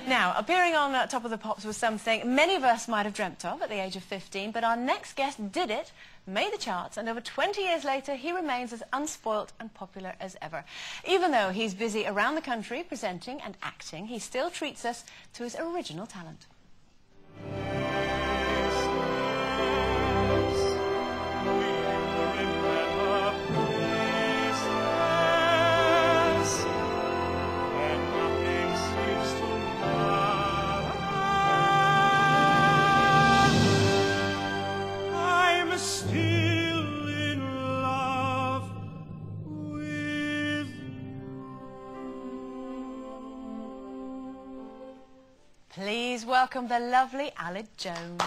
Now, appearing on Top of the Pops was something many of us might have dreamt of at the age of 15, but our next guest did it, made the charts, and over 20 years later, he remains as unspoilt and popular as ever. Even though he's busy around the country presenting and acting, he still treats us to his original talent. Please welcome the lovely Aled Jones.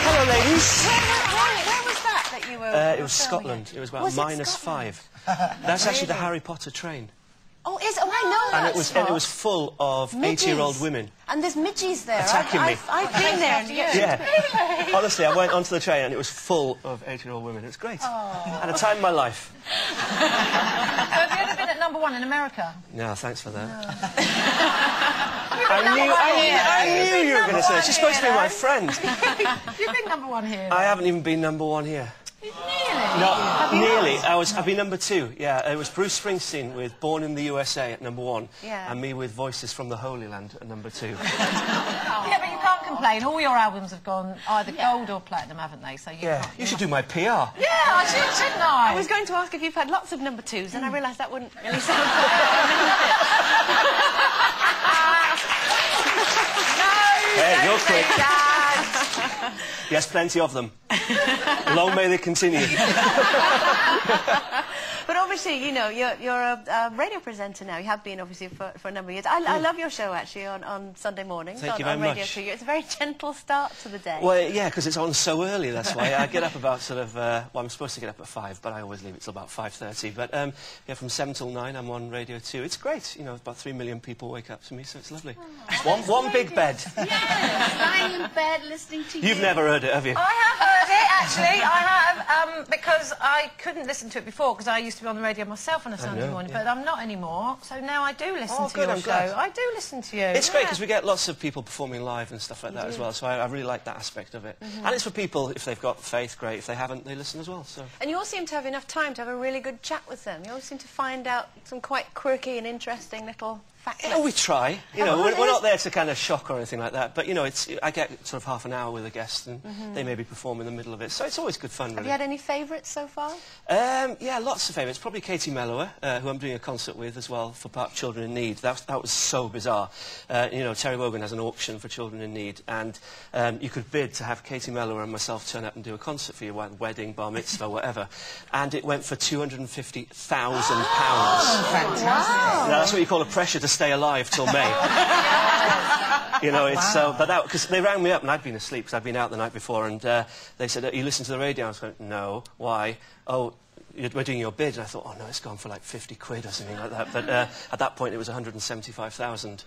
Hello, ladies. Where was that you were It was Scotland. It was about -5. That's actually the Harry Potter train. Oh, is it? Oh, I know that. And it was full of 80-year-old women. And there's midgies there. Attacking me. I've been there. Yeah. Honestly, I went onto the train and it was full of 80-year-old women. It was great. At a time in my life. Have you ever been at #1 in America? No, thanks for that. I knew you were going to say it. She's supposed to be my friend. You've been #1 here. I haven't even been #1 here. Nearly? No, nearly. I've been #2, yeah. It was Bruce Springsteen with Born in the USA at #1, and me with Voices from the Holy Land at #2. Yeah, but you can't complain. All your albums have gone either gold or platinum, haven't they? So you should do my PR. Yeah, I should, shouldn't I? I was going to ask if you've had lots of #2s, and I realised that wouldn't really sound Hey, you're quick. Yes, plenty of them. Long may they continue. But obviously, you know, you're a radio presenter now. You have been, obviously, for a number of years. I love your show, actually, on Sunday mornings. Thank you very Radio much. 2. It's a very gentle start to the day. Well, yeah, because it's on so early, that's why. I get up about sort of, well, I'm supposed to get up at 5, but I always leave it till about 5:30. But, yeah, from 7 till 9, I'm on Radio 2. It's great. You know, about 3 million people wake up to me, so it's lovely. It's one big bed. Yes, lying in bed listening to you. You've never heard it, have you? I have heard it, actually. I have, because I couldn't listen to it before, because I used to be on the radio myself on a Sunday morning, but I'm not anymore, so now I do listen to your show. I do listen to you. It's great, because we get lots of people performing live and stuff like that as well, so I really like that aspect of it. And it's for people, if they've got faith, great. If they haven't, they listen as well, so... And you all seem to have enough time to have a really good chat with them. You all seem to find out some quite quirky and interesting little facts. Yeah, we try. You know, we're not there to kind of shock or anything like that, but, you know, I get sort of half an hour with a guest, and they maybe perform in the middle of it, so it's always good fun, really. Have you had any favourites so far? Yeah, lots of favourites. Probably Katie Mellower, who I'm doing a concert with as well for Park Children in Need. That was so bizarre. You know, Terry Wogan has an auction for children in need, and you could bid to have Katie Mellower and myself turn up and do a concert for your wedding, bar mitzvah, whatever. And it went for £250,000. Fantastic. Wow. Now, that's what you call a pressure to stay alive till May. You know, it's but that because they rang me up and I'd been asleep because I'd been out the night before, and they said, "You listen to the radio?" I was going, "No, why?" "Oh, we're doing your bid." And I thought, "Oh no, it's gone for like 50 quid or something like that." But at that point, it was 175,000.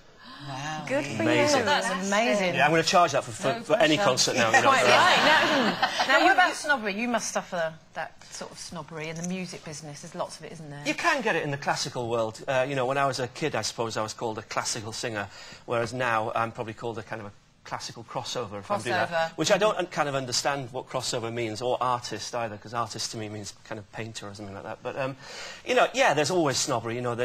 Wow. Good for Amazing. you. That's amazing. Yeah, I'm going to charge that for any concert now. You know, Quite right. Now, what about snobbery? You must suffer that sort of snobbery in the music business. There's lots of it, isn't there? You can get it in the classical world. You know, when I was a kid, I suppose I was called a classical singer, whereas now I'm probably called a kind of a classical crossover, if I'm doing that. Which I don't kind of understand what crossover means, or artist either, because artist to me means kind of painter or something like that. But, you know, yeah, there's always snobbery. You know,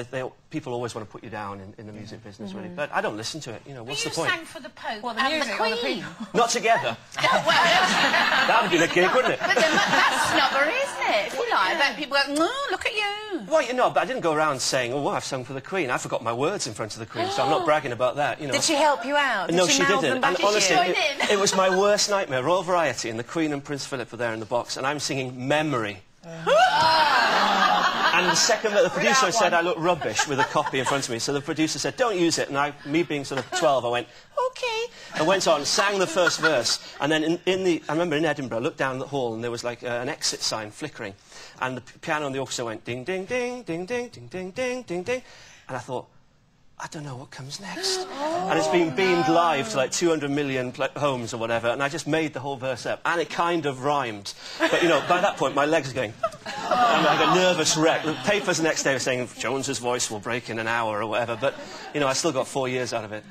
people always want to put you down in the music business, really. But I don't listen to it. You know, what's the point? You sang for the Pope Well, the and music the or the Queen. people? Not together. That would be the gig, wouldn't it? But then that's snobbery, isn't it? If you like, but people go, "Oh, look at you." Well, you know, but I didn't go around saying, "Oh, well, I've sung for the Queen." I forgot my words in front of the Queen, so I'm not bragging about that. You know. Did she help you out? No, Did she mouth didn't. them back And at honestly, you? it was my worst nightmare. Royal Variety and the Queen and Prince Philip were there in the box, and I'm singing Memory. And the second that the producer said I looked rubbish with a copy in front of me, so the producer said, "Don't use it." And me being sort of 12, I went, "OK." I went on, sang the first verse, and then I remember in Edinburgh, I looked down the hall, and there was like an exit sign flickering, and the piano and the orchestra went ding, ding, ding, ding, ding, ding, ding, ding, ding, ding, and I thought, I don't know what comes next. And it's been beamed live to like 200 million homes or whatever, and I just made the whole verse up, and it kind of rhymed. But, you know, by that point, my legs are going... I'm like a nervous wreck. The papers the next day were saying Jones's voice will break in an hour or whatever, but, you know, I still got 4 years out of it.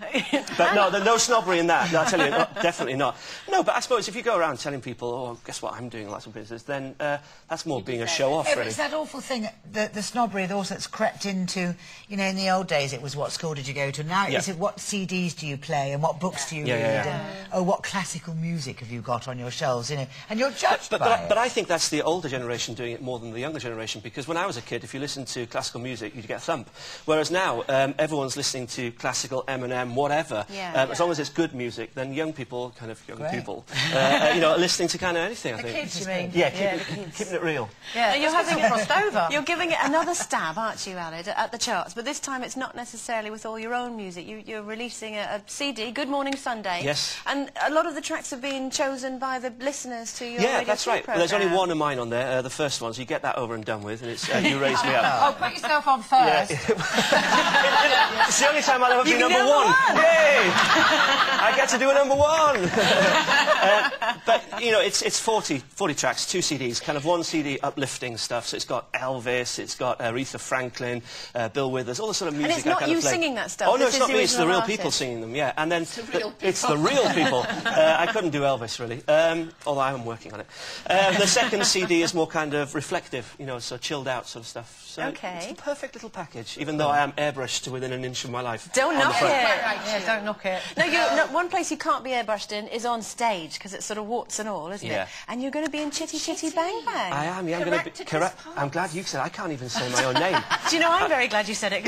But no, there's no snobbery in that, I tell you, definitely not. No, but I suppose if you go around telling people, oh, guess what, I'm doing lots of business, then that's more being a show-off, really. It's that awful thing, the snobbery also that's crept into, you know, in the old days it was what school did you go to, now it's what CDs do you play and what books do you read, and oh, what classical music have you got on your shelves, you know, and you're judged by it. But I think that's the older generation doing it more than the younger generation, because when I was a kid, if you listened to classical music, you'd get a thump. Whereas now, everyone's listening to classical, Eminem, whatever. As long as it's good music, then young people, people, you know, are listening to kind of anything, I think. The kids, you mean? Yeah, keeping it real. Yeah, you're having it crossed over. You're giving it another stab, aren't you, Aled, at the charts? But this time it's not necessarily with all your own music. You're releasing a CD, Good Morning Sunday. Yes. And a lot of the tracks have been chosen by the listeners to your Radio 2 Yeah, that's right. Well, there's only one of mine on there, the first one, so you get that over and done with, and it's You Raise Me Up. Oh, put yourself on first. Yeah. It's the only time I'll ever be number one. Yay! I get to do a number one. But, you know, it's 40 tracks, 2 CDs, kind of one CD uplifting stuff, so it's got Elvis, it's got Aretha Franklin, Bill Withers, all the sort of music. And it's not you singing that stuff? Oh, no, it's not me, it's the real people singing them, yeah. And then it's the real people. I couldn't do Elvis, really, although I am working on it. The second CD is more kind of reflective, you know, so chilled out sort of stuff. So it's a perfect little package, even though I am airbrushed to within an inch of my life. Don't knock it. Yeah, don't knock it. No, one place you can't be airbrushed in is on stage, because it's sort of warts and all, isn't it? And you're going to be in Chitty Chitty Bang Bang. I am, yeah. I'm going to be... I'm glad you said I can't even say my own name. Do you know, I'm very glad you said it.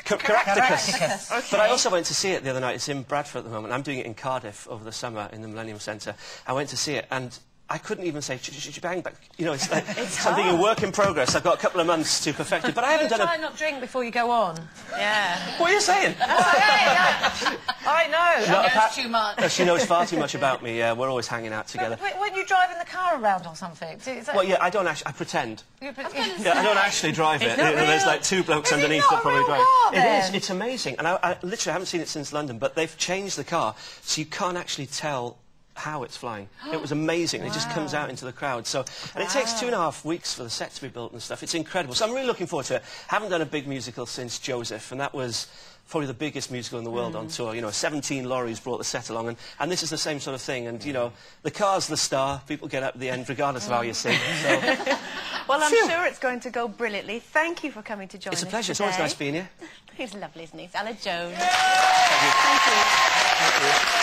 Caractacus. Okay. But I also went to see it the other night. It's in Bradford at the moment. I'm doing it in Cardiff over the summer in the Millennium Centre. I went to see it, and I couldn't even say bang bang. You know, it's like something in work in progress. I've got a couple of months to perfect it, but I haven't done Try not drink before you go on. Yeah. What are you saying? I know. She knows too much. She knows far too much about me. Yeah, we're always hanging out together. But when you drive in the car around or something? Well, yeah, I don't actually. I pretend. Yeah, I don't actually drive it. There's like 2 blokes underneath that probably drive. It is. It's amazing, and I literally haven't seen it since London. But they've changed the car, so you can't actually tell how it's flying. It was amazing. It just comes out into the crowd. So, and it takes 2.5 weeks for the set to be built and stuff. It's incredible. So I'm really looking forward to it. Haven't done a big musical since Joseph, and that was probably the biggest musical in the world on tour. You know, 17 lorries brought the set along, and this is the same sort of thing. And, you know, the car's the star. People get up at the end, regardless of how you sing. So. Well, I'm sure it's going to go brilliantly. Thank you for coming to join us. It's a pleasure. Today. It's always nice being here. He's lovely, isn't he? Aled Jones. Thank you. Thank you. Thank you.